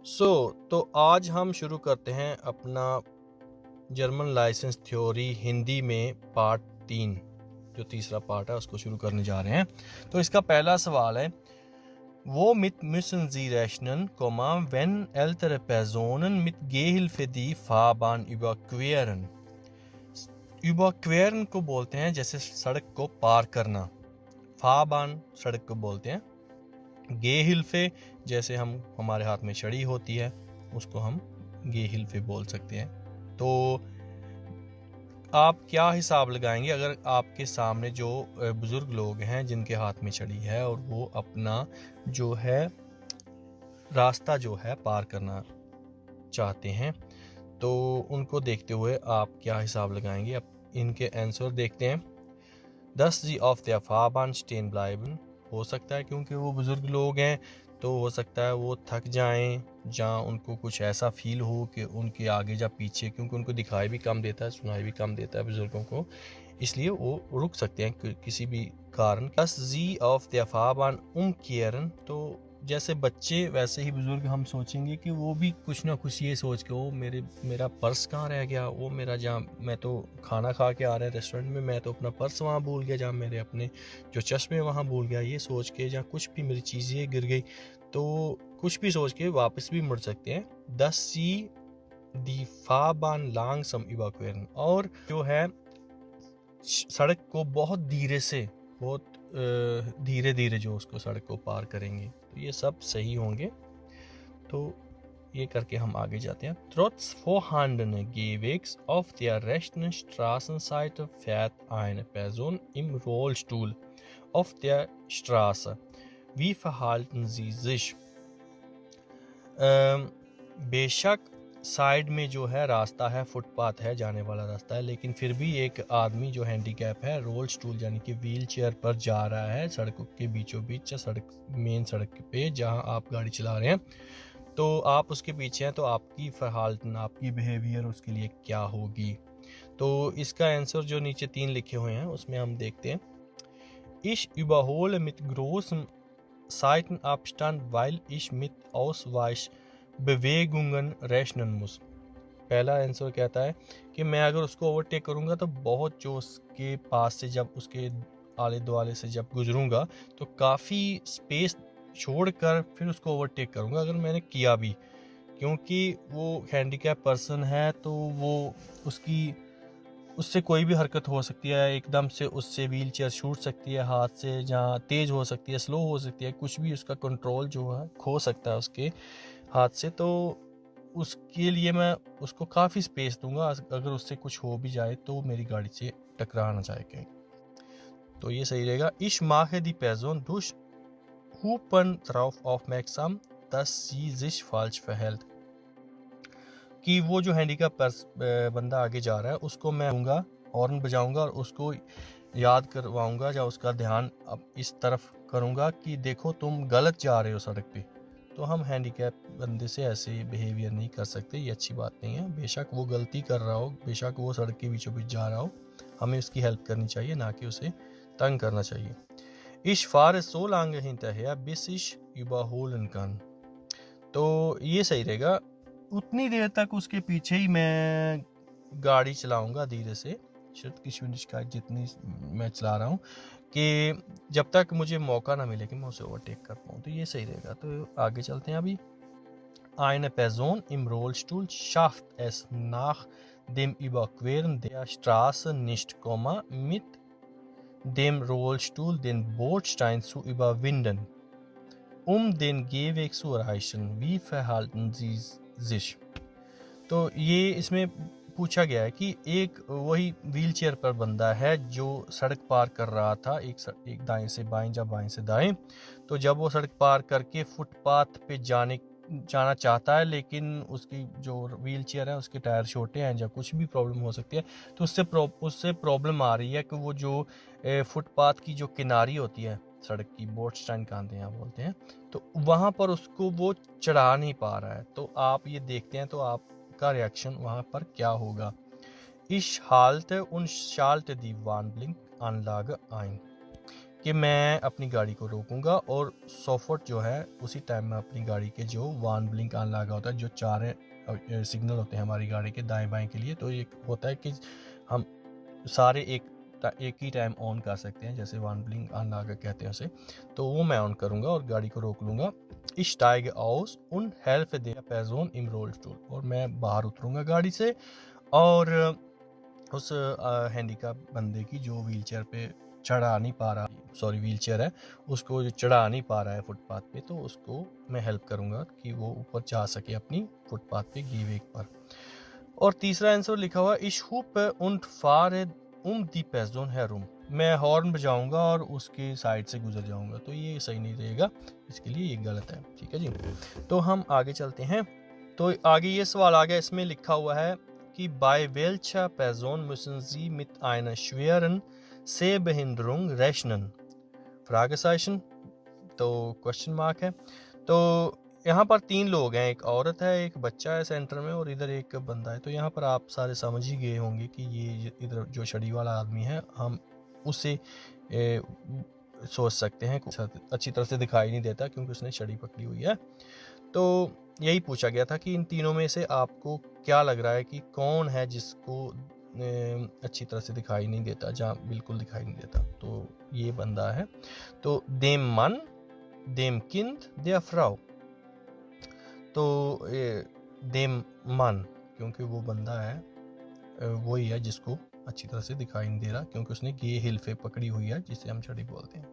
तो आज हम शुरू करते हैं अपना जर्मन लाइसेंस थ्योरी हिंदी में पार्ट 3, जो तीसरा पार्ट है उसको शुरू करने जा रहे हैं। तो इसका पहला सवाल है, Womit müssen Sie rechnen, wenn ältere Personen mit Gehhilfe die Fahrbahn überqueren? überqueren को बोलते हैं जैसे सड़क को पार करना, फाबान सड़क को बोलते हैं, गेहिल्फे जैसे हमारे हाथ में छड़ी होती है उसको हम गेहिल्फे बोल सकते हैं। तो आप क्या हिसाब लगाएंगे अगर आपके सामने जो बुजुर्ग लोग हैं जिनके हाथ में छड़ी है और वो अपना जो है रास्ता जो है पार करना चाहते हैं, तो उनको देखते हुए आप क्या हिसाब लगाएंगे? अब इनके आंसर देखते हैं। dass sie auf der Fahrbahn stehen bleiben, हो सकता है क्योंकि वो बुज़ुर्ग लोग हैं तो हो सकता है वो थक जाएं, जहाँ उनको कुछ ऐसा फील हो कि उनके आगे या पीछे, क्योंकि उनको दिखाई भी कम देता है, सुनाई भी कम देता है बुज़ुर्गों को, इसलिए वो रुक सकते हैं किसी भी कारण। dass sie auf der Fahrbahn umkehren, तो जैसे बच्चे वैसे ही बुजुर्ग हम सोचेंगे कि वो भी कुछ ना कुछ ये सोच के, वो मेरा पर्स कहाँ रह गया, वो मेरा जहाँ मैं तो खाना खा के आ रहा है रेस्टोरेंट में, मैं तो अपना पर्स वहाँ भूल गया, जहाँ मेरे अपने जो चश्मे वहाँ भूल गया, ये सोच के, जहाँ कुछ भी मेरी चीज़ें गिर गई, तो कुछ भी सोच के वापस भी मुड़ सकते हैं। dass sie die Fahrbahn langsam überqueren, और जो है सड़क को बहुत धीरे से, बहुत धीरे धीरे जो उसको सड़क को पार करेंगे, तो ये सब सही होंगे। तो ये करके हम आगे जाते हैं। Trotz vorhandener Gehwegs auf der rechten Straßenseite fährt eine Person im Rollstuhl auf der Straße. Wie verhalten Sie sich? बेशक साइड में जो है रास्ता है, फुटपाथ है, जाने वाला रास्ता है, लेकिन फिर भी एक आदमी जो हैंडीकैप है रोल स्टूल यानी कि व्हील चेयर पर जा रहा है सड़क के बीचों बीच, सड़क मेन सड़क पे जहां आप गाड़ी चला रहे हैं, तो आप उसके पीछे हैं, तो आपकी फरहालतन, आपकी बिहेवियर उसके लिए क्या होगी? तो इसका आंसर जो नीचे 3 लिखे हुए हैं उसमें हम देखते हैं। Ich überhole mit großem Seitenabstand, weil ich mit Ausweichbewegungen rechnen muss. पहला आंसर कहता है कि मैं अगर उसको ओवरटेक करूंगा तो बहुत जो उसके पास से, जब उसके आले दुआले से जब गुजरूंगा तो काफ़ी स्पेस छोड़कर फिर उसको ओवरटेक करूंगा अगर मैंने किया भी, क्योंकि वो हैंडीकैप पर्सन है, तो वो उससे कोई भी हरकत हो सकती है, एकदम से उससे व्हील चेयर छूट सकती है हाथ से, जहाँ तेज़ हो सकती है, स्लो हो सकती है, कुछ भी उसका कंट्रोल जो है खो सकता है उसके हाथ से। तो उसके लिए मैं उसको काफ़ी स्पेस दूंगा, अगर उससे कुछ हो भी जाए तो मेरी गाड़ी से टकरा ना जाए कहीं। तो ये सही रहेगा। Ich mache die Person durch Hupen darauf aufmerksam, dass sie sich falsch verhält, कि वो जो हैंडीकैप बंदा आगे जा रहा है उसको मैं दूंगा, हॉर्न बजाऊंगा और उसको याद करवाऊंगा या उसका ध्यान अब इस तरफ करूंगा कि देखो तुम गलत जा रहे हो सड़क पे। तो हम हैंडीकैप बंदे से ऐसे बिहेवियर नहीं कर सकते, ये अच्छी बात नहीं है। बेशक वो गलती कर रहा हो, बेशक वो सड़क के बीचों बीच जा रहा हो, हमें उसकी हेल्प करनी चाहिए, ना कि उसे तंग करना चाहिए। Ich fahre so lange hinterher, bis ich überholen kann, तो ये सही रहेगा। उतनी देर तक उसके पीछे ही मैं गाड़ी चलाऊंगा धीरे से, का जितनी मैं चला रहा हूँ, कि जब तक मुझे मौका ना मिले कि मैं उसे ओवरटेक कर पाऊँ। तो ये सही रहेगा। तो आगे चलते हैं अभी। Eine Person im Rollstuhl schafft es nach dem Überqueren der Straße nicht, mit dem Rollstuhl den Bordstein zu überwinden, den Gehweg zu erreichen. Wie verhalten Sie sich? तो ये इसमें पूछा गया है कि एक वही व्हील चेयर पर बंदा है जो सड़क पार कर रहा था, एक दाएं से बाएं या बाएं से दाएं, तो जब वो सड़क पार करके फुटपाथ पे जाना चाहता है, लेकिन उसकी जो व्हील चेयर है उसके टायर छोटे हैं या कुछ भी प्रॉब्लम हो सकती है, तो उससे प्रॉब्लम आ रही है कि वो जो फुटपाथ की जो किनारी होती है सड़क की, बोर्डस्टाइन कहते हैं, बोलते हैं, तो वहाँ पर उसको वो चढ़ा नहीं पा रहा है। तो आप ये देखते हैं तो आपका रिएक्शन वहाँ पर क्या होगा? Ich halte und schalte die Warnblinkanlage ein. कि मैं अपनी गाड़ी को रोकूंगा और सॉफट जो है उसी टाइम में अपनी गाड़ी के जो वार्न ब्लिंक ऑन लगा होता है, जो 4 सिग्नल होते हैं हमारी गाड़ी के दाएं बाएं के लिए, तो ये होता है कि हम सारे एक ही टाइम ऑन कर सकते हैं, जैसे वार्न ब्लिंक ऑन लगा कहते हैं उसे, तो वो मैं ऑन करूंगा और गाड़ी को रोक लूंगा। Ich steige aus und helfe der Person im Rollstuhl, और मैं बाहर उतरूंगा गाड़ी से और उस हैंडीकैप बंदे की जो व्हीलचेयर पे चढ़ा नहीं पा रहा, सॉरी व्हीलचेयर है, उसको जो चढ़ा नहीं पा रहा है फुटपाथ पे, तो उसको मैं हेल्प करूंगा कि वो ऊपर जा सके अपनी फुटपाथ पे गीवेग पर। और तीसरा आंसर लिखा हुआ Ich hupe und fahre die Person herum, मैं हॉर्न बजाऊंगा और उसके साइड से गुजर जाऊंगा, तो ये सही नहीं रहेगा, इसके लिए ये गलत है। ठीक है जी, तो हम आगे चलते हैं। तो आगे ये सवाल आ गया, इसमें लिखा हुआ है कि bei welcher Person müssen Sie mit einer schweren Sehbehinderung rechnen? Fragezeichen, तो क्वेश्चन मार्क है। तो यहाँ पर 3 लोग हैं, एक औरत है, एक बच्चा है सेंटर में और इधर एक बंदा है। तो यहाँ पर आप सारे समझ ही गए होंगे कि ये इधर जो छड़ी वाला आदमी है, हम उसे सोच सकते हैं, अच्छी तरह से दिखाई नहीं देता क्योंकि उसने छड़ी पकड़ी हुई है। तो यही पूछा गया था कि इन तीनों में से आपको क्या लग रहा है कि कौन है जिसको अच्छी तरह से दिखाई नहीं देता, जहाँ बिल्कुल दिखाई नहीं देता। तो ये बंदा है, तो dem Mann, dem Kind, der Frau। तो dem Mann क्योंकि वो बंदा है, वही है जिसको अच्छी तरह से दिखाई नहीं दे रहा क्योंकि उसने गे हिल्फे पकड़ी हुई है, जिसे हम छड़ी बोलते हैं।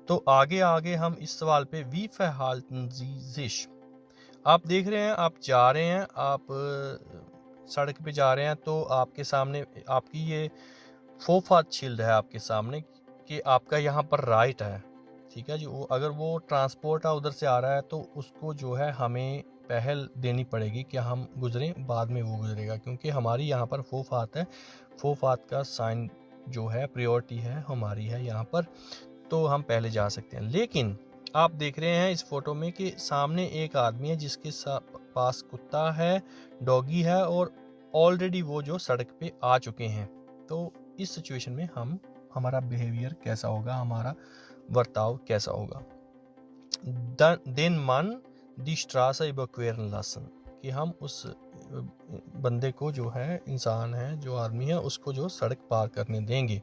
तो आगे हम इस सवाल पे wie verhalten Sie sich, आप देख रहे हैं, आप जा रहे हैं, आप सड़क पे जा रहे हैं, तो आपके सामने आपकी ये फोफात शील्ड है आपके सामने कि आपका यहाँ पर राइट है। ठीक है जी, वो अगर वो ट्रांसपोर्ट उधर से आ रहा है तो उसको जो है हमें पहल देनी पड़ेगी कि हम गुजरें, बाद में वो गुजरेगा, क्योंकि हमारी यहाँ पर फोफात है। फोफात का साइन जो है प्रायोरिटी है हमारी है यहाँ पर, तो हम पहले जा सकते हैं। लेकिन आप देख रहे हैं इस फोटो में कि सामने एक आदमी है जिसके पास कुत्ता है, डॉगी है, और ऑलरेडी वो जो सड़क पे आ चुके हैं। तो इस सिचुएशन में हमारा बिहेवियर कैसा होगा, हमारा बर्ताव कैसा होगा। Den Mann die Straße überqueren lassen, कि हम उस बंदे को जो है, इंसान है, जो आदमी है, उसको जो सड़क पार करने देंगे।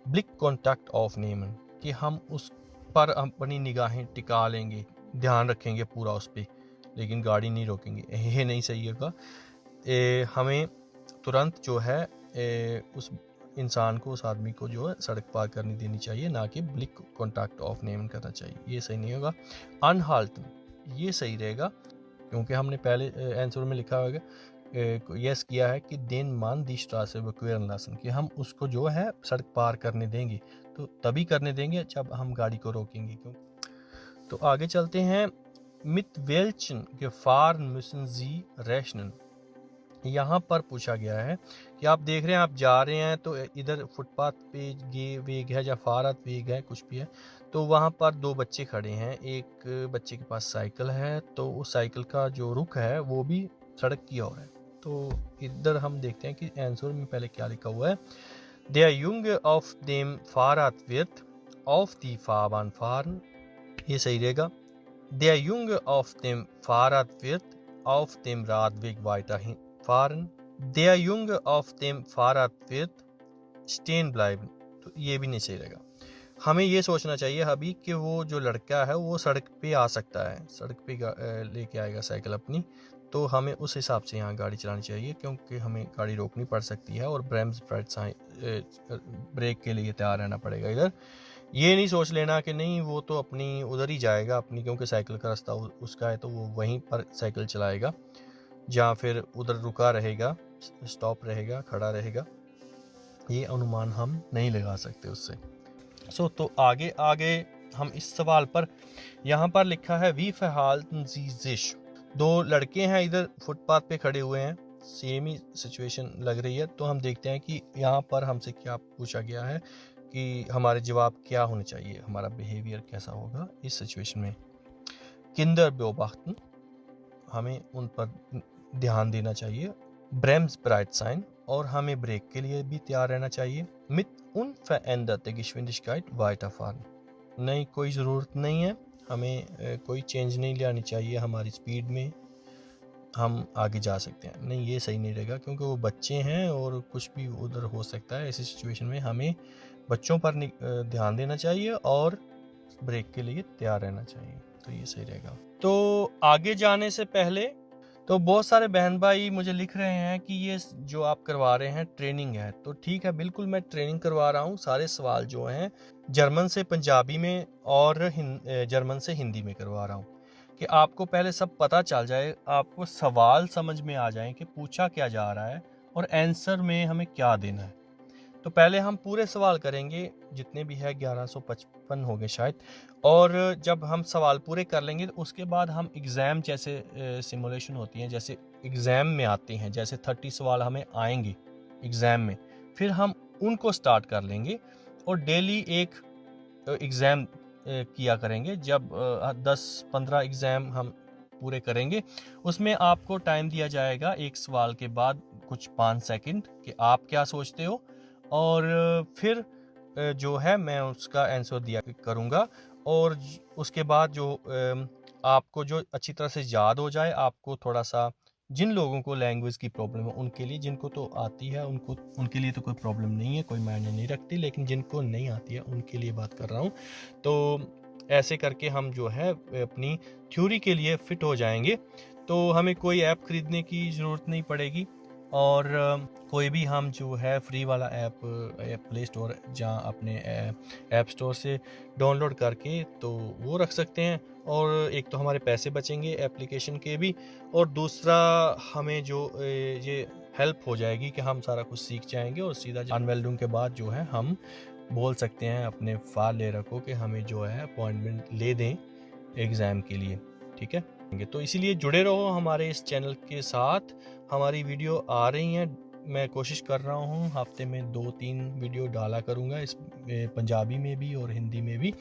Blick Kontakt aufnehmen, कि हम उस पर अपनी निगाहें टिका लेंगे, ध्यान रखेंगे पूरा उस पर, लेकिन गाड़ी नहीं रोकेंगे, ये नहीं सही होगा। हमें तुरंत जो है उस इंसान को, उस आदमी को जो है सड़क पार करने देनी चाहिए, ना कि ब्लिक कॉन्टैक्ट ऑफ नेम करना चाहिए, ये सही नहीं होगा। अनहाल्टन, ये सही रहेगा क्योंकि हमने पहले आंसर में लिखा होगा, यस किया है कि den Mann die Straße überqueren lassen, कि हम उसको जो है सड़क पार करने देंगे, तो तभी करने देंगे जब हम गाड़ी को रोकेंगे। क्यों? तो आगे चलते हैं। Mit welchen Gefahren müssen Sie rechnen, यहाँ पर पूछा गया है कि आप देख रहे हैं, आप जा रहे हैं, तो इधर फुटपाथ पे गे वेग है या फारत वेग है, कुछ भी है, तो वहाँ पर 2 बच्चे खड़े हैं। एक बच्चे के पास साइकिल है, तो उस साइकिल का जो रुख है वो भी सड़क की ओर है। तो इधर हम देखते हैं कि आंसर में पहले क्या लिखा हुआ है। Der Junge auf dem Fahrrad wird auf die Fahrbahn fahren, ये सही रहेगा। Der Junge auf dem Fahrrad wird auf dem Radweg weiterhin fahren, der Junge auf dem Fahrrad wird stehen bleiben, तो ये भी नहीं सही रहेगा। हमें ये सोचना चाहिए अभी कि वो जो लड़का है वो सड़क पे आ सकता है, सड़क पे लेके आएगा साइकिल अपनी, तो हमें उस हिसाब से यहाँ गाड़ी चलानी चाहिए, क्योंकि हमें गाड़ी रोकनी पड़ सकती है और ब्रेक के लिए तैयार रहना पड़ेगा इधर। ये नहीं सोच लेना कि नहीं वो तो अपनी उधर ही जाएगा अपनी, क्योंकि साइकिल का रास्ता उसका है, तो वो वहीं पर साइकिल चलाएगा, जहाँ फिर उधर रुका रहेगा, स्टॉप रहेगा, खड़ा रहेगा, ये अनुमान हम नहीं लगा सकते उससे। तो आगे हम इस सवाल पर, यहाँ पर लिखा है wie verhalten Sie sich, 2 लड़के हैं इधर फुटपाथ पे खड़े हुए हैं, सेम ही सिचुएशन लग रही है। तो हम देखते हैं कि यहाँ पर हमसे क्या पूछा गया है कि हमारे जवाब क्या होने चाहिए, हमारा बिहेवियर कैसा होगा इस सिचुएशन में। Kinder beobachten, हमें उन पर ध्यान देना चाहिए, ब्रेम्सब्राइट साइन, और हमें ब्रेक के लिए भी तैयार रहना चाहिए। मित उनफेरेंडते Geschwindigkeit weiterfahren, नहीं कोई ज़रूरत नहीं है, हमें कोई चेंज नहीं लानी चाहिए हमारी स्पीड में, हम आगे जा सकते हैं। नहीं, ये सही नहीं रहेगा, क्योंकि वो बच्चे हैं और कुछ भी उधर हो सकता है। ऐसी सिचुएशन में हमें बच्चों पर ध्यान देना चाहिए और ब्रेक के लिए तैयार रहना चाहिए, तो ये सही रहेगा। तो आगे जाने से पहले, तो बहुत सारे बहन भाई मुझे लिख रहे हैं कि ये जो आप करवा रहे हैं ट्रेनिंग है, तो ठीक है, बिल्कुल मैं ट्रेनिंग करवा रहा हूँ। सारे सवाल जो हैं जर्मन से पंजाबी में और जर्मन से हिंदी में करवा रहा हूँ, कि आपको पहले सब पता चल जाए, आपको सवाल समझ में आ जाए कि पूछा क्या जा रहा है और आंसर में हमें क्या देना है। तो पहले हम पूरे सवाल करेंगे, जितने भी है 1155 हो गए शायद, और जब हम सवाल पूरे कर लेंगे तो उसके बाद हम एग्ज़ाम जैसे सिमुलेशन होती हैं, जैसे एग्ज़ाम में आते हैं, जैसे 30 सवाल हमें आएंगे एग्ज़ाम में, फिर हम उनको स्टार्ट कर लेंगे और डेली एक एग्ज़ाम किया करेंगे। जब 10-15 एग्ज़ाम हम पूरे करेंगे, उसमें आपको टाइम दिया जाएगा एक सवाल के बाद कुछ 5 सेकंड, कि आप क्या सोचते हो, और फिर जो है मैं उसका आंसर दिया करूँगा। और उसके बाद जो आपको जो अच्छी तरह से याद हो जाए, आपको थोड़ा सा, जिन लोगों को लैंग्वेज की प्रॉब्लम है उनके लिए, जिनको तो आती है उनके लिए तो कोई प्रॉब्लम नहीं है, कोई मायने नहीं रखती, लेकिन जिनको नहीं आती है उनके लिए बात कर रहा हूँ। तो ऐसे करके हम जो है अपनी थ्योरी के लिए फिट हो जाएंगे। तो हमें कोई ऐप खरीदने की ज़रूरत नहीं पड़ेगी, और कोई भी हम जो है फ्री वाला ऐप प्ले स्टोर जहाँ अपने ऐप स्टोर से डाउनलोड करके तो वो रख सकते हैं। और एक तो हमारे पैसे बचेंगे एप्लीकेशन के भी, और दूसरा हमें जो ये हेल्प हो जाएगी कि हम सारा कुछ सीख जाएंगे, और सीधा अनवेल्डिंग के बाद जो है हम बोल सकते हैं अपने फाल ले रखो कि हमें जो है अपॉइंटमेंट ले दें एग्ज़ाम के लिए, ठीक है। तो इसीलिए जुड़े रहो हमारे इस चैनल के साथ, हमारी वीडियो आ रही हैं, मैं कोशिश कर रहा हूँ हफ्ते में 2-3 वीडियो डाला करूँगा, इस पंजाबी में भी और हिंदी में भी।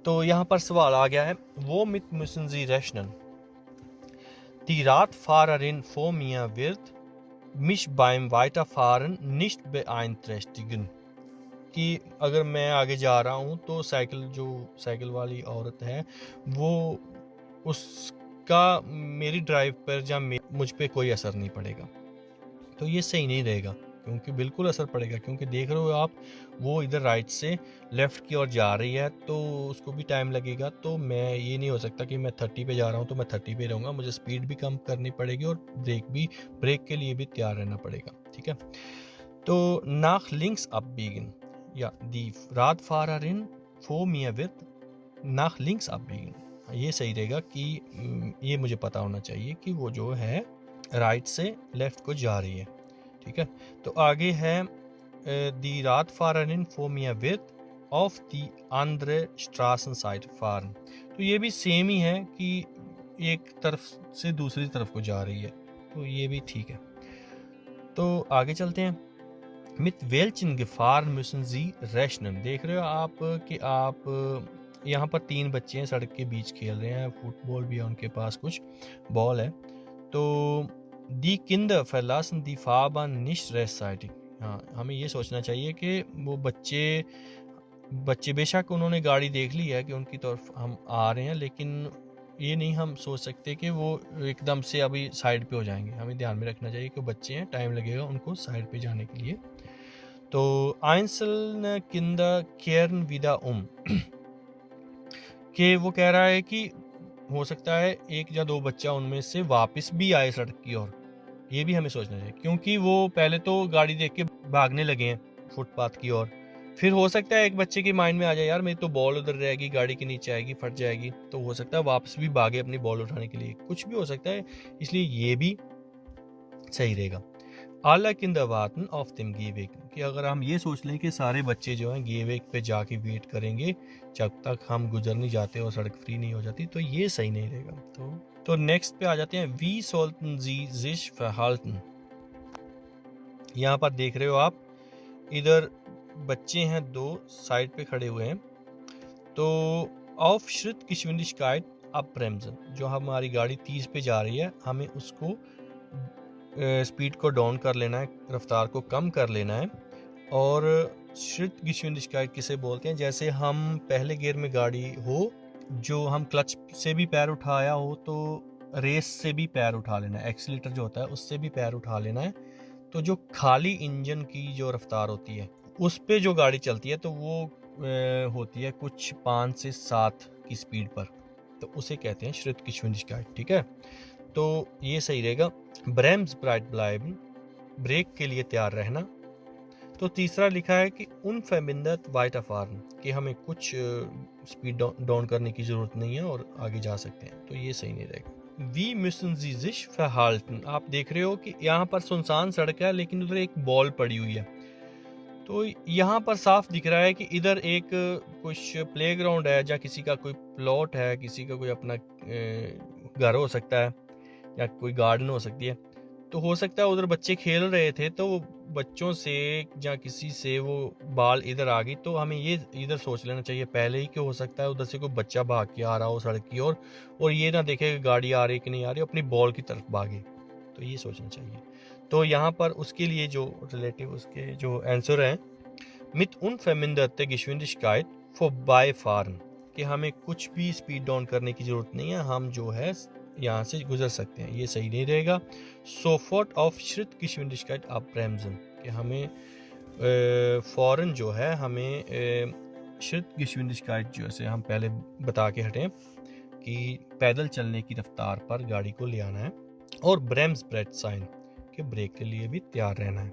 तो यहाँ पर सवाल आ गया है, वो मित müssen Sie rechnen, die Radfahrerin vor mir wird mich beim Weiterfahren nicht beeinträchtigen, कि अगर मैं आगे जा रहा हूँ तो साइकिल वाली औरत है, वो उसका मेरी ड्राइव पर या मुझ पे कोई असर नहीं पड़ेगा। तो ये सही नहीं रहेगा, क्योंकि बिल्कुल असर पड़ेगा, क्योंकि देख रहे हो आप, वो इधर राइट से लेफ़्ट की ओर जा रही है, तो उसको भी टाइम लगेगा। तो मैं ये नहीं हो सकता कि मैं 30 पे जा रहा हूँ तो मैं 30 पे रहूँगा, मुझे स्पीड भी कम करनी पड़ेगी और ब्रेक के लिए भी तैयार रहना पड़ेगा, ठीक है। तो nach links abbiegen, या die Radfahrerin vor mir wird nach links abbiegen, ये सही रहेगा कि ये मुझे पता होना चाहिए कि वो जो है राइट से लेफ्ट को जा रही है, ठीक है। तो आगे है die Radfahrerin vor mir wird auf die andere Straßenseite fahren, तो ये भी सेम ही है कि एक तरफ से दूसरी तरफ को जा रही है, तो ये भी ठीक है। तो आगे चलते हैं। Mit welchen Gefahren müssen Sie rechnen, देख रहे हो आप कि आप यहाँ पर 3 बच्चे हैं, सड़क के बीच खेल रहे हैं, फुटबॉल भी है उनके पास, कुछ बॉल है। तो die Kinder verlassen die Fahrbahn nicht rechtzeitig, हाँ, हमें ये सोचना चाहिए कि वो बच्चे बेशक उन्होंने गाड़ी देख ली है कि उनकी तरफ हम आ रहे हैं, लेकिन ये नहीं हम सोच सकते कि वो एकदम से अभी साइड पे हो जाएंगे। हमें ध्यान में रखना चाहिए कि बच्चे हैं, टाइम लगेगा उनको साइड पे जाने के लिए। तो einzelne Kinder kehren wieder कि वो कह रहा है कि हो सकता है 1 या 2 बच्चा उनमें से वापस भी आए सड़क की ओर, ये भी हमें सोचना चाहिए, क्योंकि वो पहले तो गाड़ी देख के भागने लगे हैं फुटपाथ की ओर। फिर हो सकता है एक बच्चे के माइंड में आ जाए, यार मेरी तो बॉल उधर रहेगी, गाड़ी के नीचे आएगी, फट जाएगी, तो हो सकता है वापस भी भागे अपनी बॉल उठाने के लिए, कुछ भी हो सकता है, इसलिए ये भी सही रहेगा। Alle Kinder warten auf dem Gehweg, कि अगर हम ये सोच लें कि सारे बच्चे जो हैं गेवेक पे जाके वेट करेंगे जब तक हम गुजर नहीं जाते और सड़क फ्री नहीं हो जाती, तो ये सही नहीं रहेगा। तो नेक्स्ट पे आ जाते हैं, Wie sollten Sie sich verhalten, यहाँ पर देख रहे हो आप, इधर बच्चे हैं 2 साइड पे खड़े हुए हैं। तो auf Schrittgeschwindigkeit abbremsen, जो हमारी गाड़ी 30 पे जा रही है, हमें उसको स्पीड को डाउन कर लेना है, रफ्तार को कम कर लेना है। और Schrittgeschwindigkeit किसे बोलते हैं, जैसे हम पहले गियर में गाड़ी हो, जो हम क्लच से भी पैर उठाया हो तो रेस से भी पैर उठा लेना है, एक्सीलेटर जो होता है उससे भी पैर उठा लेना है। तो जो खाली इंजन की जो रफ्तार होती है उस पे जो गाड़ी चलती है तो वो होती है कुछ 5 से 7 की स्पीड पर, तो उसे कहते हैं Schrittgeschwindigkeit। ठीक है, तो ये सही रहेगा। Bremsbereit bleiben, ब्रेक के लिए तैयार रहना। तो तीसरा लिखा है कि unvermindert weiterfahren, कि हमें कुछ स्पीड डाउन करने की ज़रूरत नहीं है और आगे जा सकते हैं, तो ये सही नहीं रहेगा। Wie müssen Sie sich verhalten, आप देख रहे हो कि यहाँ पर सुनसान सड़क है लेकिन उधर एक बॉल पड़ी हुई है। तो यहाँ पर साफ दिख रहा है कि इधर एक कुछ प्लेग्राउंड है, या किसी का कोई प्लॉट है, किसी का कोई अपना घर हो सकता है या कोई गार्डन हो सकती है। तो हो सकता है उधर बच्चे खेल रहे थे तो वो बच्चों से या किसी से वो बाल इधर आ गई, तो हमें ये इधर सोच लेना चाहिए पहले ही कि हो सकता है उधर से कोई बच्चा भाग के आ रहा हो सड़क की ओर और ये ना देखे कि गाड़ी आ रही कि नहीं आ रही, अपनी बॉल की तरफ भागे, तो ये सोचना चाहिए। तो यहाँ पर उसके लिए जो रिलेटिव उसके जो आंसर हैं, mit unverminderte Geschwindigkeit vorbeifahren, कि हमें कुछ भी स्पीड डाउन करने की ज़रूरत नहीं है, हम जो है यहाँ से गुजर सकते हैं, ये सही नहीं रहेगा। sofort auf Schrittgeschwindigkeit abbremsen, कि हमें फ़ौरन जो है हमें Schrittgeschwindigkeit जैसे हम पहले बता के हटें कि पैदल चलने की रफ्तार पर गाड़ी को ले आना है। और Bremsbrett sein, कि ब्रेक के लिए भी तैयार रहना है।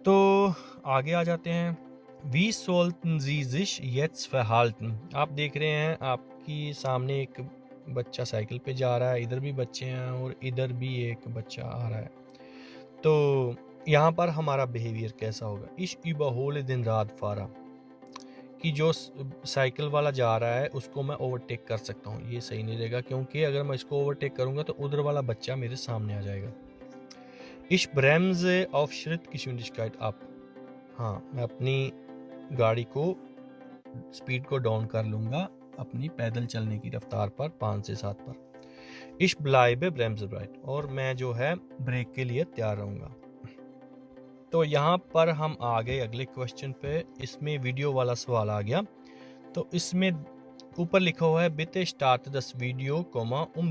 तो आगे आ जाते हैं। Wie sollten Sie sich jetzt verhalten, आप देख रहे हैं आपकी सामने एक बच्चा साइकिल पे जा रहा है, इधर भी बच्चे हैं और इधर भी एक बच्चा आ रहा है। तो यहाँ पर हमारा बिहेवियर कैसा होगा? Ich überhole den Radfahrer, कि जो साइकिल वाला जा रहा है उसको मैं ओवरटेक कर सकता हूँ, ये सही नहीं रहेगा क्योंकि अगर मैं इसको ओवरटेक करूँगा तो उधर वाला बच्चा मेरे सामने आ जाएगा। Ich bremse auf Schrittgeschwindigkeit ab, हाँ मैं अपनी गाड़ी को स्पीड को डाउन कर लूँगा अपनी पैदल चलने की रफ्तार पर 5 से 7 पर। Ich bleibe bremsbereit, और मैं जो है ब्रेक के लिए तैयार रहूँगा। तो यहाँ पर हम आ गए अगले क्वेश्चन पे, इसमें वीडियो वाला सवाल आ गया। तो इसमें ऊपर लिखा हुआ है bitte starte das Video,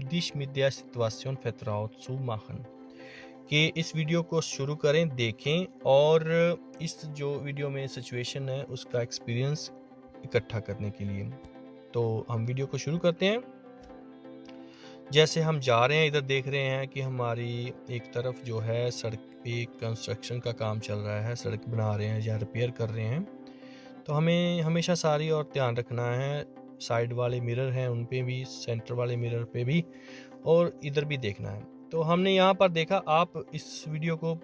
dich mit der Situation vertraut zu machen, कि इस वीडियो को शुरू करें, देखें और इस जो वीडियो में सिचुएशन है उसका एक्सपीरियंस इकट्ठा करने के लिए। तो हम वीडियो को शुरू करते हैं। जैसे हम जा रहे हैं, इधर देख रहे हैं कि हमारी एक तरफ जो है सड़क पे कंस्ट्रक्शन का काम चल रहा है, सड़क बना रहे हैं या रिपेयर कर रहे हैं। तो हमें हमेशा सारी और ध्यान रखना है, साइड वाले मिरर हैं उन पे भी, सेंटर वाले मिरर पे भी, और इधर भी देखना है। तो हमने यहाँ पर देखा, आप इस वीडियो को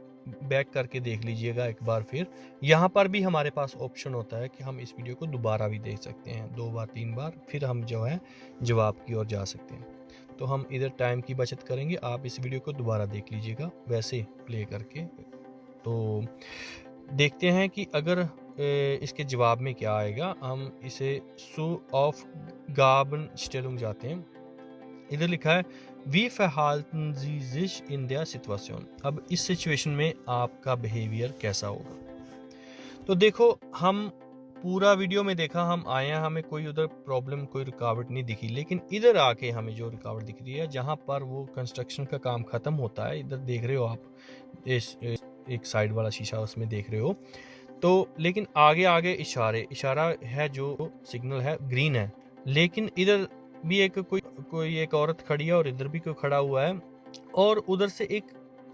बैक करके देख लीजिएगा एक बार फिर। यहाँ पर भी हमारे पास ऑप्शन होता है कि हम इस वीडियो को दोबारा भी देख सकते हैं, 2 बार 3 बार, फिर हम जो है जवाब की ओर जा सकते हैं। तो हम इधर टाइम की बचत करेंगे, आप इस वीडियो को दोबारा देख लीजिएगा वैसे प्ले करके। तो देखते हैं कि अगर इसके जवाब में क्या आएगा। हम इसे सू ऑफ गाबन स्टेलुंग जाते हैं। इधर लिखा है Wie verhalten Sie sich in der Situation, अब इस सिचुएशन में आपका बिहेवियर कैसा होगा। तो देखो, हम पूरा वीडियो में देखा, हम आए हैं, हमें कोई उधर प्रॉब्लम कोई रुकावट नहीं दिखी, लेकिन इधर आके हमें जो रुकावट दिख रही है, जहाँ पर वो कंस्ट्रक्शन का काम ख़त्म होता है, इधर देख रहे हो आप, इस एक साइड वाला शीशा उसमें देख रहे हो। तो लेकिन आगे आगे इशारा है, जो सिग्नल है ग्रीन है, लेकिन इधर भी एक कोई एक औरत खड़ी है और इधर भी कोई खड़ा हुआ है, और उधर से एक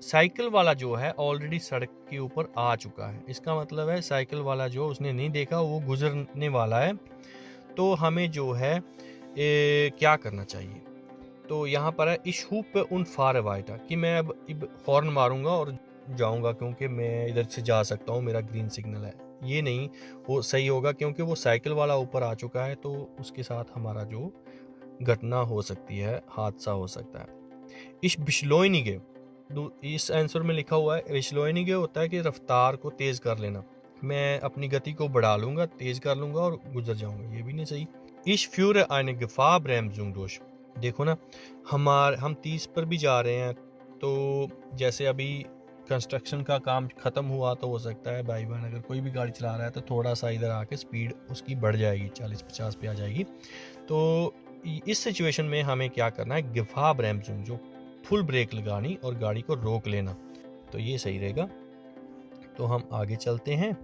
साइकिल वाला जो है ऑलरेडी सड़क के ऊपर आ चुका है। इसका मतलब है साइकिल वाला जो उसने नहीं देखा, वो गुजरने वाला है। तो हमें जो है क्या करना चाहिए? तो यहाँ पर है Ich hupe und fahre weiter, कि मैं अब हॉर्न मारूंगा और जाऊंगा क्योंकि मैं इधर से जा सकता हूँ, मेरा ग्रीन सिग्नल है। ये नहीं वो सही होगा क्योंकि वो साइकिल वाला ऊपर आ चुका है, तो उसके साथ हमारा जो घटना हो सकती है, हादसा हो सकता है। Ich beschleunige, इस आंसर में लिखा हुआ है beschleunige होता है कि रफ्तार को तेज कर लेना, मैं अपनी गति को बढ़ा लूंगा, तेज कर लूंगा और गुजर जाऊंगा, ये भी नहीं सही। Ich führe eine Gefahrbremsung durch, देखो ना, हम 30 पर भी जा रहे हैं तो जैसे अभी कंस्ट्रक्शन का काम ख़त्म हुआ तो हो सकता है भाई बहन अगर कोई भी गाड़ी चला रहा है तो थोड़ा सा इधर आके स्पीड उसकी बढ़ जाएगी, 40-50 पे आ जाएगी। तो इस सिचुएशन में हमें क्या करना है, गिफा ब्रेम्सुम, जो फुल ब्रेक लगानी और गाड़ी को रोक लेना, तो ये सही रहेगा। तो हम आगे चलते हैं।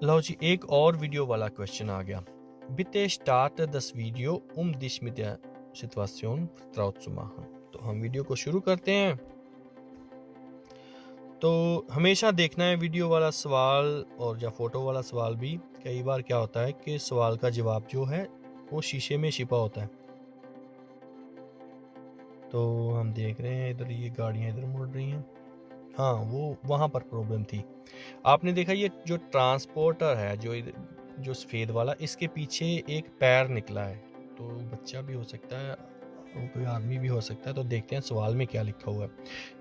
लो जी, एक और वीडियो वाला क्वेश्चन आ गया। बिते स्टार्ट दस video this mit der Situation vertraut zu machen। तो हम वीडियो को शुरू करते हैं। तो हमेशा देखना है वीडियो वाला सवाल और या फोटो वाला सवाल भी। कई बार क्या होता है कि सवाल का जवाब जो है वो शीशे में छिपा होता है। तो हम देख रहे हैं इधर ये गाड़ियाँ इधर मुड़ रही हैं। हाँ, वो वहाँ पर प्रॉब्लम थी। आपने देखा ये जो ट्रांसपोर्टर है जो सफ़ेद वाला, इसके पीछे एक पैर निकला है। तो बच्चा भी हो सकता है और कोई आदमी भी हो सकता है। तो देखते हैं सवाल में क्या लिखा हुआ है।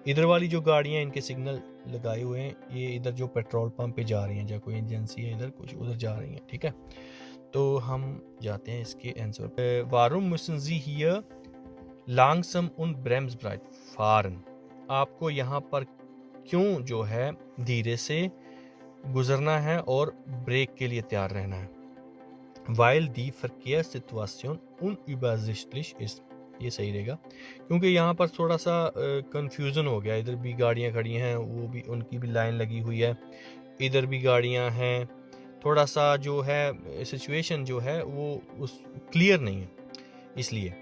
इधर वाली जो गाड़ियाँ इनके सिग्नल लगाए हुए हैं, ये इधर जो पेट्रोल पंप पे जा रही हैं, या कोई एजेंसी है इधर कुछ उधर जा रही हैं, ठीक है। तो हम जाते हैं इसके आंसर पे। वारुम müssen Sie hier langsam und bremsbereit fahren। आपको यहाँ पर क्यों जो है धीरे से गुजरना है और ब्रेक के लिए तैयार रहना है। Weil die Verkehrssituation unübersichtlich ist। ये सही रहेगा क्योंकि यहाँ पर थोड़ा सा कंफ्यूजन हो गया। इधर भी गाड़ियाँ खड़ी हैं, वो भी उनकी भी लाइन लगी हुई है, इधर भी गाड़ियाँ हैं। थोड़ा सा जो है सिचुएशन जो है वो उस क्लियर नहीं है, इसलिए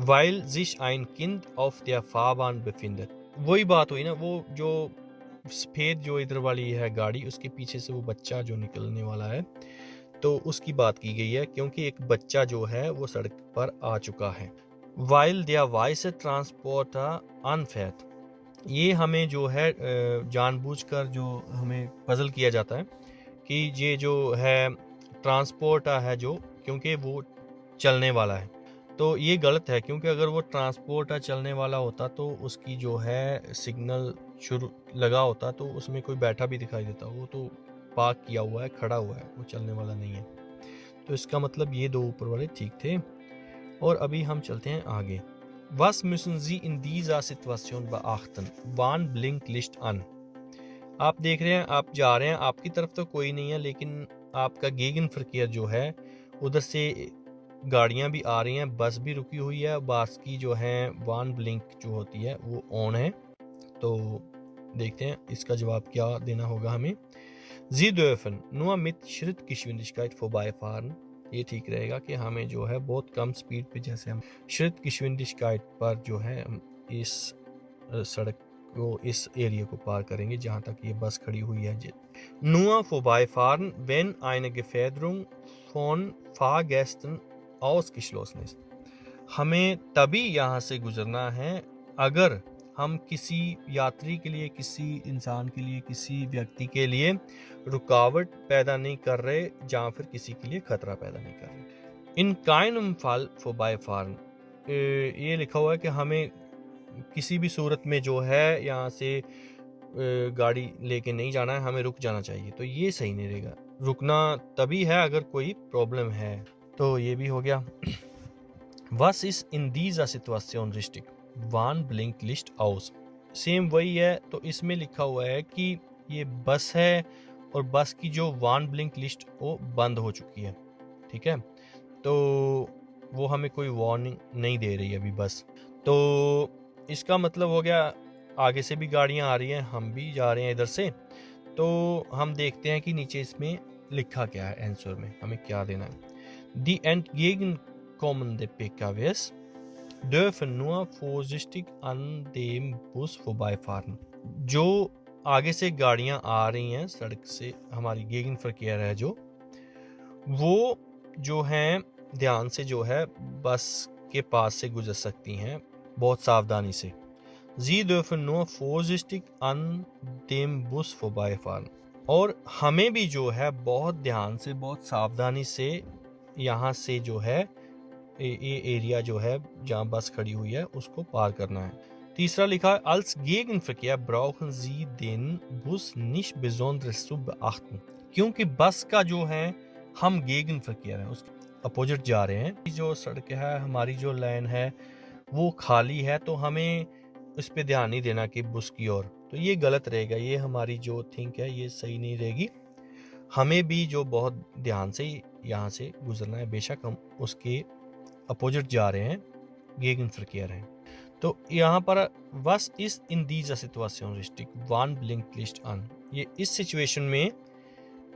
Weil sich ein Kind auf der Fahrbahn befindet। वही बात हुई ना, वो जो सफ़ेद जो इधर वाली है गाड़ी, उसके पीछे से वो बच्चा जो निकलने वाला है, तो उसकी बात की गई है क्योंकि एक बच्चा जो है वो सड़क पर आ चुका है। Weil der weiße Transporter anfährt। ये हमें जो है जानबूझकर जो हमें पजल किया जाता है कि ये जो है ट्रांसपोर्टर है जो, क्योंकि वो चलने वाला है। तो ये गलत है क्योंकि अगर वो ट्रांसपोर्टर चलने वाला होता तो उसकी जो है सिग्नल शुरू लगा होता तो उसमें कोई बैठा भी दिखाई देता। वो तो पार्क किया हुआ है, खड़ा हुआ है, वो चलने वाला नहीं है। तो इसका मतलब ये दो ऊपर वाले ठीक थे। और अभी हम चलते हैं आगे। Was müssen Sie in dieser Situation beachten? Wann blinkt Licht an? आप देख रहे हैं, आप जा रहे हैं, आपकी तरफ तो कोई नहीं है, लेकिन आपका गेगनवर्केयर जो है उधर से गाड़ियां भी आ रही हैं, बस भी रुकी हुई है, बस की जो है वान ब्लिंक जो होती है वो ऑन है। तो देखते हैं इसका जवाब क्या देना होगा हमें। Sie dürfen nur mit Schrittgeschwindigkeit vorbeifahren। ये ठीक रहेगा कि हमें जो है बहुत कम स्पीड पे, जैसे हम Schrittgeschwindigkeit पर जो है हम इस सड़क को, इस एरिया को पार करेंगे जहाँ तक ये बस खड़ी हुई है। Nur vorbeifahren, wenn eine Gefährdung von Fahrgästen ausgeschlossen ist। हमें तभी यहाँ से गुजरना है अगर हम किसी यात्री के लिए, किसी इंसान के लिए, किसी व्यक्ति के लिए रुकावट पैदा नहीं कर रहे, या फिर किसी के लिए खतरा पैदा नहीं कर रहे। इन keinem Fall vorbeifahren, ये लिखा हुआ है कि हमें किसी भी सूरत में जो है यहाँ से गाड़ी लेके नहीं जाना है, हमें रुक जाना चाहिए। तो ये सही नहीं रहेगा, रुकना तभी है अगर कोई प्रॉब्लम है। तो ये भी हो गया। Was ist in dieser Situation richtig? Wann blinkt Licht aus? Same वही है। तो इसमें लिखा हुआ है कि ये बस है और बस की जो वान ब्लिंक लिस्ट वो बंद हो चुकी है, ठीक है। तो वो हमें कोई वार्निंग नहीं दे रही अभी बस। तो इसका मतलब हो गया आगे से भी गाड़ियां आ रही हैं, हम भी जा रहे हैं इधर से। तो हम देखते हैं कि नीचे इसमें लिखा क्या है, आंसर में हमें क्या देना है। Die entgegenkommende PKWs dürfen nur vorsichtig an dem Bus vorbeifahren। जो आगे से गाड़ियां आ रही हैं सड़क से, हमारी गेगनवर्केयर है जो, वो जो हैं ध्यान से जो है बस के पास से गुजर सकती हैं बहुत सावधानी से। Sie dürfen nur vorsichtig an dem Bus vorbeifahren। और हमें भी जो है बहुत ध्यान से, बहुत सावधानी से यहाँ से जो है ये एरिया जो है जहाँ बस खड़ी हुई है उसको पार करना है। तीसरा लिखा है als Gegenverkehr brauchen Sie den Bus nicht besonders zu beachten। क्योंकि बस का जो है हम गेगनवर्केयर है उसके अपोजिट जा रहे हैं। जो सड़क है, हमारी जो लाइन है वो खाली है, तो हमें इस पे ध्यान नहीं देना कि बुश की ओर, तो ये गलत रहेगा। ये हमारी जो थिंक है ये सही नहीं रहेगी। हमें भी जो बहुत ध्यान से यहाँ से गुजरना है, बेशक हम उसके अपोजिट जा रहे हैं, गेगनवर्केयर है। तो यहाँ पर बस इस in these situation restrict one blink list on, ये इस सिचुएशन में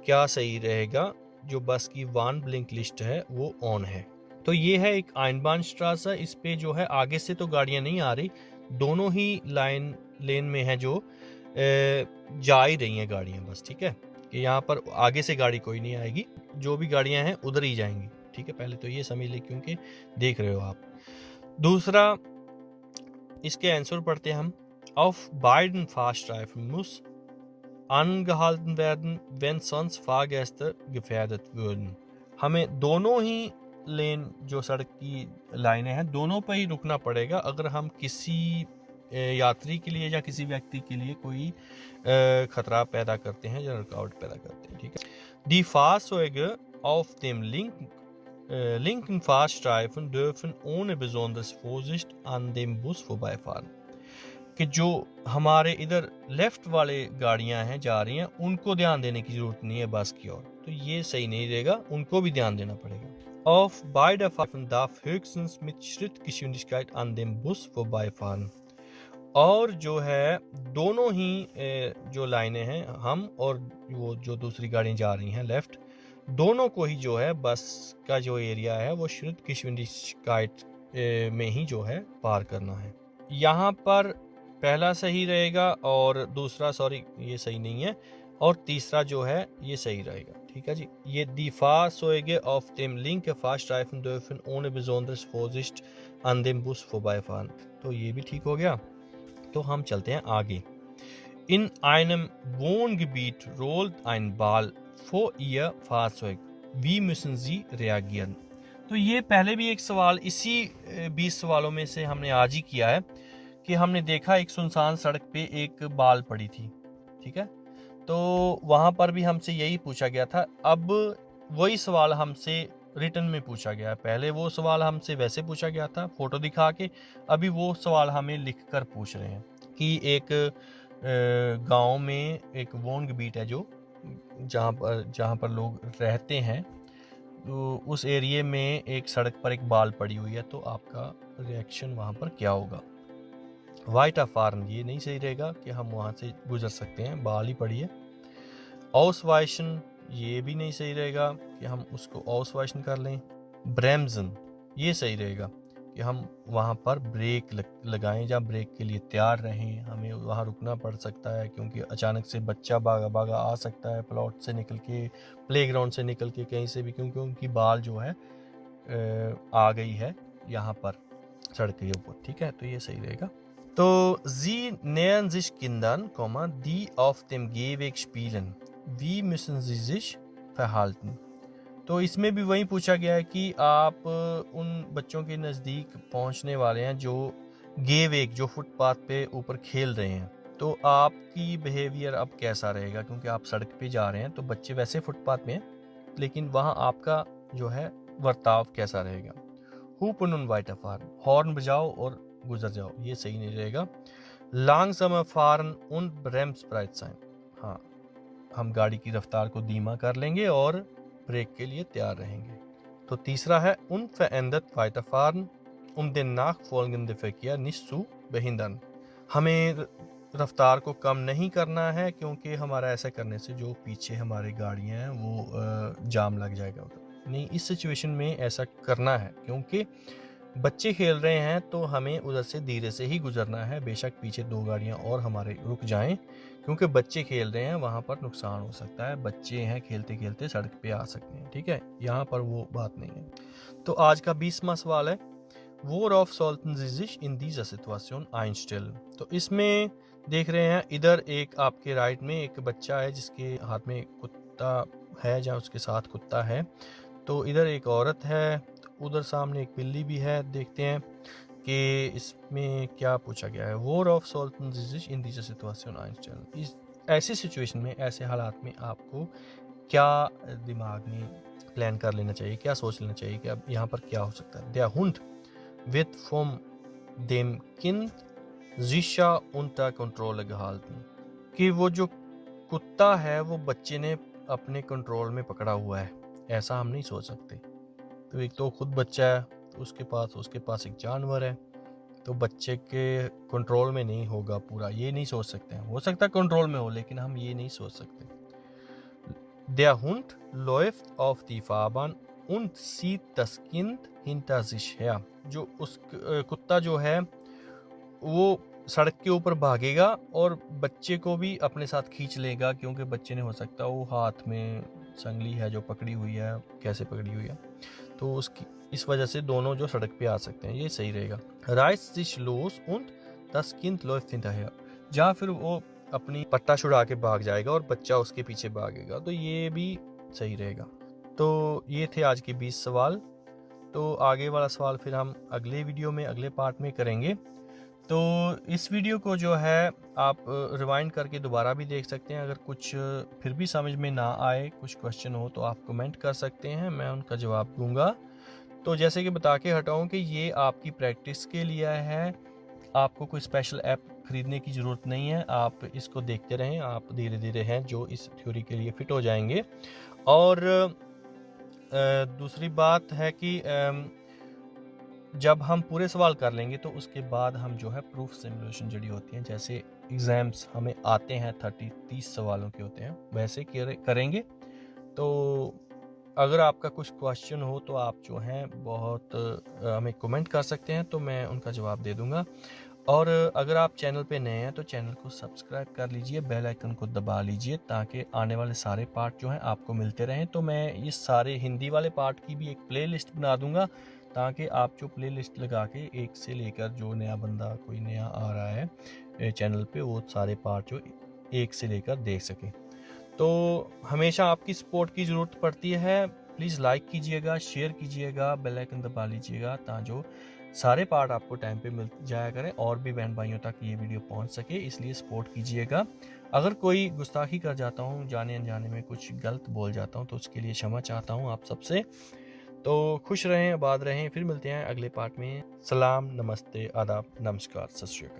क्या सही रहेगा, जो बस की वन ब्लिंक लिस्ट है वो ऑन है। तो ये है एक आइनबानस्ट्रासा, इस पे जो है आगे से तो गाड़ियां नहीं आ रही, दोनों ही लेन में है जो जा ही रही हैं गाड़ियां बस, ठीक है, कि यहाँ पर आगे से गाड़ी कोई नहीं आएगी, जो भी गाड़ियां हैं उधर ही जाएंगी, ठीक है। पहले तो ये समझ ले, क्योंकि देख रहे हो आप। दूसरा, इसके आंसर पढ़ते हैं हम। auf beiden Fahrstreifen muss angehalten werden, wenn sonst Fahrgäste gefährdet würden। हमें दोनों ही लेन जो सड़क की लाइनें हैं दोनों पर ही रुकना पड़ेगा अगर हम किसी यात्री के लिए या किसी व्यक्ति के लिए कोई खतरा पैदा करते हैं या रुकावट पैदा करते हैं, ठीक है। Die Fahrzeuge auf dem linken Fahrstreifen dürfen ohne besondere Vorsicht an dem Bus vorbeifahren। कि जो हमारे इधर लेफ्ट वाले गाड़ियां हैं जा रही हैं उनको ध्यान देने की जरूरत नहीं है बस की ओर, तो ये सही नहीं रहेगा, उनको भी ध्यान देना पड़ेगा। Auf beide Fahrten darf höchstens mit Schrittgeschwindigkeit an dem Bus vorbeifahren। और जो है दोनों ही जो लाइनें हैं, हम और वो जो दूसरी गाड़ियां जा रही हैं लेफ्ट, दोनों को ही जो है बस का जो एरिया है वो Schrittgeschwindigkeit में ही जो है पार करना है। यहाँ पर पहला सही रहेगा और दूसरा ये सही नहीं है, और तीसरा जो है ये सही रहेगा, ठीक है जी। ये die Fahrzeuge auf dem linken Fahrstreifen dürfen ohne besonderes Vorsicht an dem Bus vorbeifahren, तो ये भी ठीक हो गया। तो हम चलते हैं आगे। In einem Wohngebiet rollt ein Ball vor ihr Fahrzeug, wie müssen Sie reagieren। तो ये पहले भी एक सवाल इसी 20 सवालों में से हमने आज ही किया है कि हमने देखा एक सुनसान सड़क पे एक बाल पड़ी थी, ठीक है, तो वहां पर भी हमसे यही पूछा गया था। अब वही सवाल हमसे रिटर्न में पूछा गया है। पहले वो सवाल हमसे वैसे पूछा गया था फोटो दिखा के, अभी वो सवाल हमें लिख कर पूछ रहे हैं कि एक गांव में एक वोनगबीट है जो जहां पर लोग रहते हैं, तो उस एरिया में एक सड़क पर एक बाल पड़ी हुई है, तो आपका रिएक्शन वहां पर क्या होगा। वाइट फार्न, ये नहीं सही रहेगा कि हम वहां से गुजर सकते हैं, बाल ही पड़ी है। ऑसवाइशन, ये भी नहीं सही रहेगा कि हम उसको ऑसवाइशन कर लें। ब्रेम्जन, ये सही रहेगा कि हम वहां पर ब्रेक लगाएं, या ब्रेक के लिए तैयार रहें, हमें वहां रुकना पड़ सकता है क्योंकि अचानक से बच्चा भागा भागा आ सकता है प्लॉट से निकल के, प्लेग्राउंड से निकल के, कहीं से भी, क्योंकि उनकी बाल जो है आ गई है यहाँ पर सड़क के ऊपर, ठीक है, तो ये सही रहेगा। तो Sie nähern sich Kindern, die auf dem Gehweg spielen, wie müssen sie sich verhalten। तो इसमें भी वही पूछा गया है कि आप उन बच्चों के नज़दीक पहुंचने वाले हैं जो गेवेक, जो फुटपाथ पे ऊपर खेल रहे हैं, तो आपकी बिहेवियर अब कैसा रहेगा, क्योंकि आप सड़क पे जा रहे हैं, तो बच्चे वैसे फुटपाथ में हैं, लेकिन वहाँ आपका जो है वर्ताव कैसा रहेगा। हुपन वाइट फार्न, हॉर्न बजाओ और गुजर जाओ, ये सही नहीं रहेगा। लांगसम फार्न उन ब्रेम्स ब्राइट साइन, हाँ, हम गाड़ी की रफ्तार को धीमा कर लेंगे और ब्रेक के लिए तैयार रहेंगे। तो तीसरा है उन verändert weiterfahren um den nachfolgenden Verkehr nicht zu behindern। हमें रफ्तार को कम नहीं करना है क्योंकि हमारा ऐसा करने से जो पीछे हमारी गाड़ियां हैं वो जाम लग जाएगा उधर। नहीं, इस सिचुएशन में ऐसा करना है क्योंकि बच्चे खेल रहे हैं, तो हमें उधर से धीरे से ही गुजरना है, बेशक पीछे दो गाड़ियां और हमारे रुक जाएं, क्योंकि बच्चे खेल रहे हैं, वहां पर नुकसान हो सकता है, बच्चे हैं खेलते खेलते सड़क पे आ सकते हैं, ठीक है, यहाँ पर वो बात नहीं है। तो आज का 20वां सवाल है Worauf sollten Sie sich in dieser Situation einstellen। तो इसमें देख रहे हैं इधर एक आपके राइट में एक बच्चा है जिसके हाथ में कुत्ता है या उसके साथ कुत्ता है, तो इधर एक औरत है, उधर सामने एक बिल्ली भी है। देखते हैं कि इसमें क्या पूछा गया है। Worauf sollten Sie sich in dieser Situation einstellen। इस ऐसी सिचुएशन में, ऐसे हालात में आपको क्या दिमाग में प्लान कर लेना चाहिए, क्या सोच लेना चाहिए कि अब यहाँ पर क्या हो सकता है। Der Hund wird vom dem Kind sicher unter Kontrolle gehalten, कि वो जो कुत्ता है वो बच्चे ने अपने कंट्रोल में पकड़ा हुआ है, ऐसा हम नहीं सोच सकते। तो एक तो खुद बच्चा है, तो उसके पास एक जानवर है, तो बच्चे के कंट्रोल में नहीं होगा पूरा, ये नहीं सोच सकते हैं। हो सकता है कंट्रोल में हो, लेकिन हम ये नहीं सोच सकते। Der Hund läuft auf die Fahrbahn und sieht das Kind hinter sich her. जो उस कुत्ता जो है वो सड़क के ऊपर भागेगा और बच्चे को भी अपने साथ खींच लेगा, क्योंकि बच्चे ने हो सकता है वो हाथ में संगली है जो पकड़ी हुई है, कैसे पकड़ी हुई है, तो उसकी इस वजह से दोनों जो सड़क पे आ सकते हैं, ये सही रहेगा। Reißt sich los und das Kind läuft hinterher, जहाँ फिर वो अपनी पट्टा छुड़ा के भाग जाएगा और बच्चा उसके पीछे भागेगा, तो ये भी सही रहेगा। तो ये थे आज के 20 सवाल। तो आगे वाला सवाल फिर हम अगले वीडियो में, अगले पार्ट में करेंगे। तो इस वीडियो को जो है आप रिवाइंड करके दोबारा भी देख सकते हैं। अगर कुछ फिर भी समझ में ना आए, कुछ क्वेश्चन हो, तो आप कमेंट कर सकते हैं, मैं उनका जवाब दूंगा। तो जैसे कि बता के हटाऊँ कि ये आपकी प्रैक्टिस के लिए है, आपको कोई स्पेशल ऐप खरीदने की ज़रूरत नहीं है। आप इसको देखते रहें, आप धीरे धीरे हैं जो इस थ्योरी के लिए फिट हो जाएंगे। और दूसरी बात है कि जब हम पूरे सवाल कर लेंगे तो उसके बाद हम जो है प्रूफ सिमुलेशन जड़ी होती हैं, जैसे एग्ज़ाम्स हमें आते हैं 30 सवालों के होते हैं, वैसे करेंगे। तो अगर आपका कुछ क्वेश्चन हो तो आप जो हैं बहुत हमें कमेंट कर सकते हैं, तो मैं उनका जवाब दे दूंगा। और अगर आप चैनल पे नए हैं तो चैनल को सब्सक्राइब कर लीजिए, बेल आइकन को दबा लीजिए, ताकि आने वाले सारे पार्ट जो हैं आपको मिलते रहें। तो मैं ये सारे हिंदी वाले पार्ट की भी एक प्लेलिस्ट बना दूंगा, ताकि आप जो प्लेलिस्ट लगा के एक से लेकर जो नया बंदा कोई नया आ रहा है चैनल पे, वो सारे पार्ट जो एक से लेकर देख सकें। तो हमेशा आपकी सपोर्ट की ज़रूरत पड़ती है। प्लीज़ लाइक कीजिएगा, शेयर कीजिएगा, बेल आइकन दबा लीजिएगा, ताकि सारे पार्ट आपको टाइम पे मिल जाया करें और भी बहन भाइयों तक ये वीडियो पहुंच सके, इसलिए सपोर्ट कीजिएगा। अगर कोई गुस्ताखी कर जाता हूं, जाने अनजाने में कुछ गलत बोल जाता हूं, तो उसके लिए क्षमा चाहता हूं आप सबसे। तो खुश रहें, आबाद रहें, फिर मिलते हैं अगले पार्ट में। सलाम, नमस्ते, आदाब, नमस्कार, सत श्री अकाल।